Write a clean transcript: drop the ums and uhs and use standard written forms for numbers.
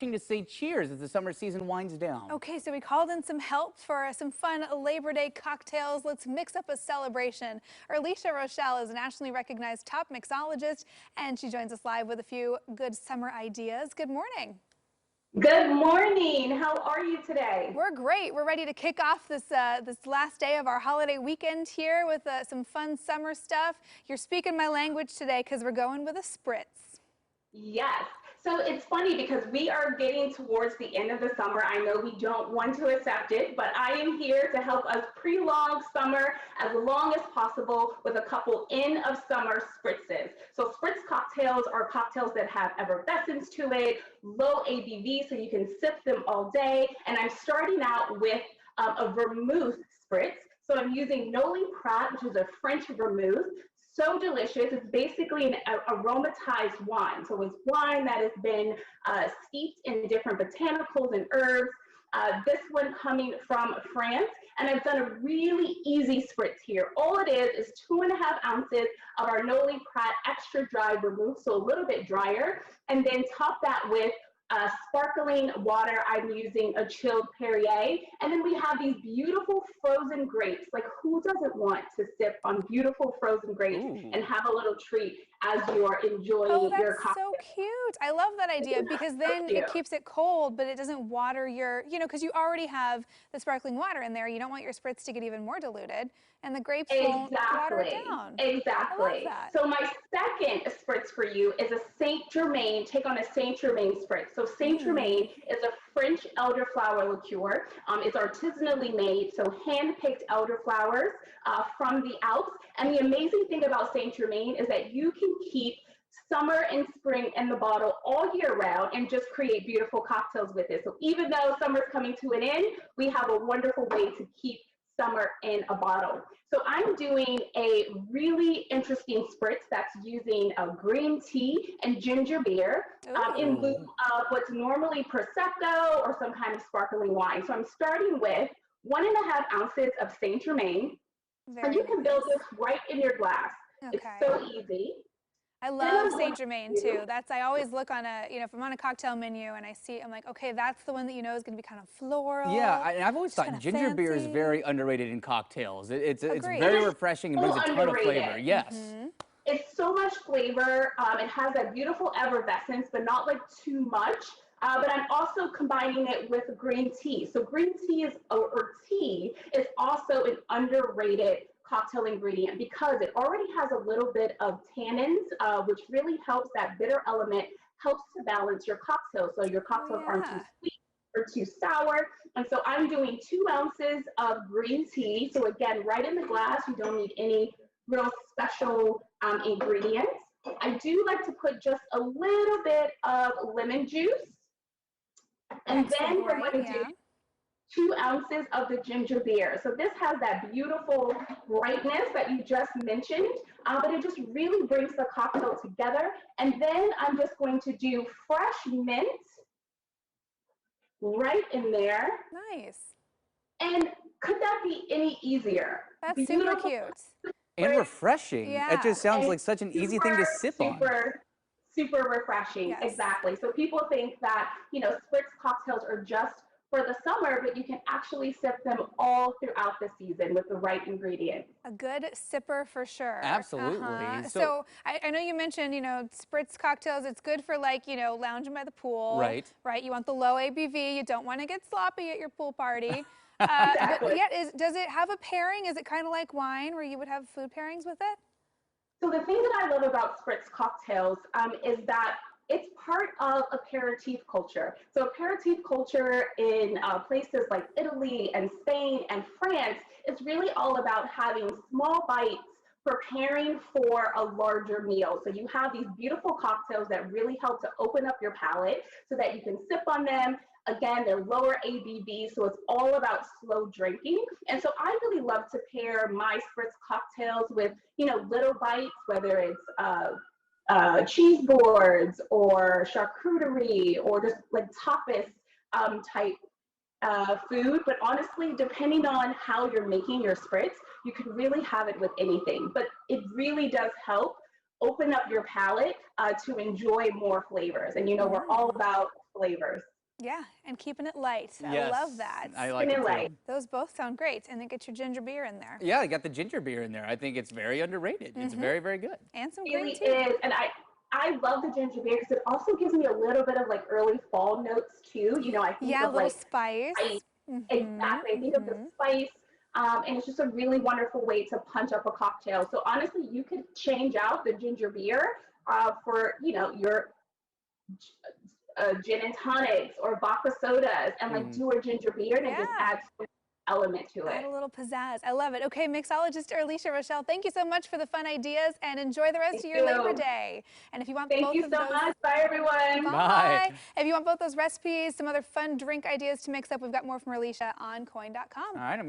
To say cheers as the summer season winds down. Okay, so we called in some help for some fun Labor Day cocktails. Let's mix up a celebration. Earlecia Richelle is a nationally recognized top mixologist, and she joins us live with a few good summer ideas. Good morning. Good morning. How are you today? We're great. We're ready to kick off this last day of our holiday weekend here with some fun summer stuff. You're speaking my language today because we're going with a spritz. Yes. So it's funny because we are getting towards the end of the summer. I know we don't want to accept it, but I am here to help us prolong summer as long as possible with a couple end of summer spritzes. So spritz cocktails are cocktails that have effervescence to it, low ABV, so you can sip them all day. And I'm starting out with a vermouth spritz. So I'm using Noli Prat, which is a French vermouth. So delicious. It's basically an aromatized wine. So it's wine that has been steeped in different botanicals and herbs. This one coming from France. And I've done a really easy spritz here. All it is 2.5 ounces of our Noli Prat extra dry vermouth, so a little bit drier. And then top that with sparkling water. I'm using a chilled Perrier. And then we have these beautiful frozen grapes. Like, who doesn't want to sip on beautiful frozen grapes and have a little treat as you're enjoying your cocktail? Oh, that's so cute. I love that idea because then it keeps it cold, but it doesn't water your, because you already have the sparkling water in there. You don't want your spritz to get even more diluted, and the grapes won't water it down. Exactly. I love that. So my second spritz for you is a Saint Germain, take on a Saint Germain spritz. So Saint Germain is a French elderflower liqueur. It's artisanally made, so hand-picked elderflowers from the Alps. And the amazing thing about Saint Germain is that you can keep summer and spring in the bottle all year round and just create beautiful cocktails with it. So even though summer's coming to an end, we have a wonderful way to keep summer in a bottle. So I'm doing a really interesting spritz that's using a green tea and ginger beer in lieu of what's normally Prosecco or some kind of sparkling wine. So I'm starting with 1.5 ounces of Saint Germain, and you can build this right in your glass. It's so easy. I love Saint Germain too. I always look on if I'm on a cocktail menu and I see, I'm like, okay, that's the one that is going to be kind of floral. Yeah, and I've always thought ginger beer is very underrated in cocktails. It's very refreshing and brings a ton of flavor. Yes. It's so much flavor. It has that beautiful effervescence, but not like too much. But I'm also combining it with green tea. So green tea or tea is also an underrated cocktail ingredient because it already has a little bit of tannins, which really helps that bitter element, helps to balance your cocktail so your cocktails aren't too sweet or too sour. And so I'm doing 2 ounces of green tea. So again, right in the glass, you don't need any real special ingredients. I do like to put just a little bit of lemon juice. And then we're going to do 2 ounces of the ginger beer. So this has that beautiful brightness that you just mentioned, but it just really brings the cocktail together. And then I'm just going to do fresh mint right in there. Nice. And could that be any easier? That's super cute. And refreshing. It just sounds like such an easy thing to sip on. Super refreshing. Exactly. So people think that, spritz cocktails are just for the summer, but you can actually sip them all throughout the season with the right ingredients. A good sipper for sure. Absolutely. So I know you mentioned, spritz cocktails. It's good for lounging by the pool. Right. Right. You want the low ABV. You don't want to get sloppy at your pool party. Exactly. But does it have a pairing? Is it kind of like wine where you would have food pairings with it? So the thing that I love about spritz cocktails is that it's part of aperitif culture. So aperitif culture in places like Italy and Spain and France is really all about having small bites preparing for a larger meal. So you have these beautiful cocktails that really help to open up your palate so that you can sip on them. Again, they're lower ABV, so it's all about slow drinking. And so I really love to pair my spritz cocktails with, little bites, whether it's cheese boards or charcuterie or just like tapas type food. But honestly, depending on how you're making your spritz, you can really have it with anything. But it really does help open up your palate to enjoy more flavors. And, you know, we're all about flavors. Yeah, and keeping it light. Yes, I love that. I like it too. Those both sound great. And then get your ginger beer in there. Yeah, I got the ginger beer in there. I think it's very underrated. It's very, very good. And some It green really tea. is. And I love the ginger beer because it also gives me a little bit of like early fall notes too. You know, I think of a little like spice. exactly. I think of the spice. And it's just a really wonderful way to punch up a cocktail. So honestly, you could change out the ginger beer for, you know, your gin and tonics or vodka sodas, and like do a ginger beer and just add some element to it. Add a little pizzazz. I love it. Okay, mixologist Earlecia Richelle, thank you so much for the fun ideas, and enjoy the rest of your Labor Day. And if you want Thank you so much. Bye, everyone. Bye. If you want both those recipes, some other fun drink ideas to mix up, we've got more from Earlecia on KOIN.com. All right, I'm gonna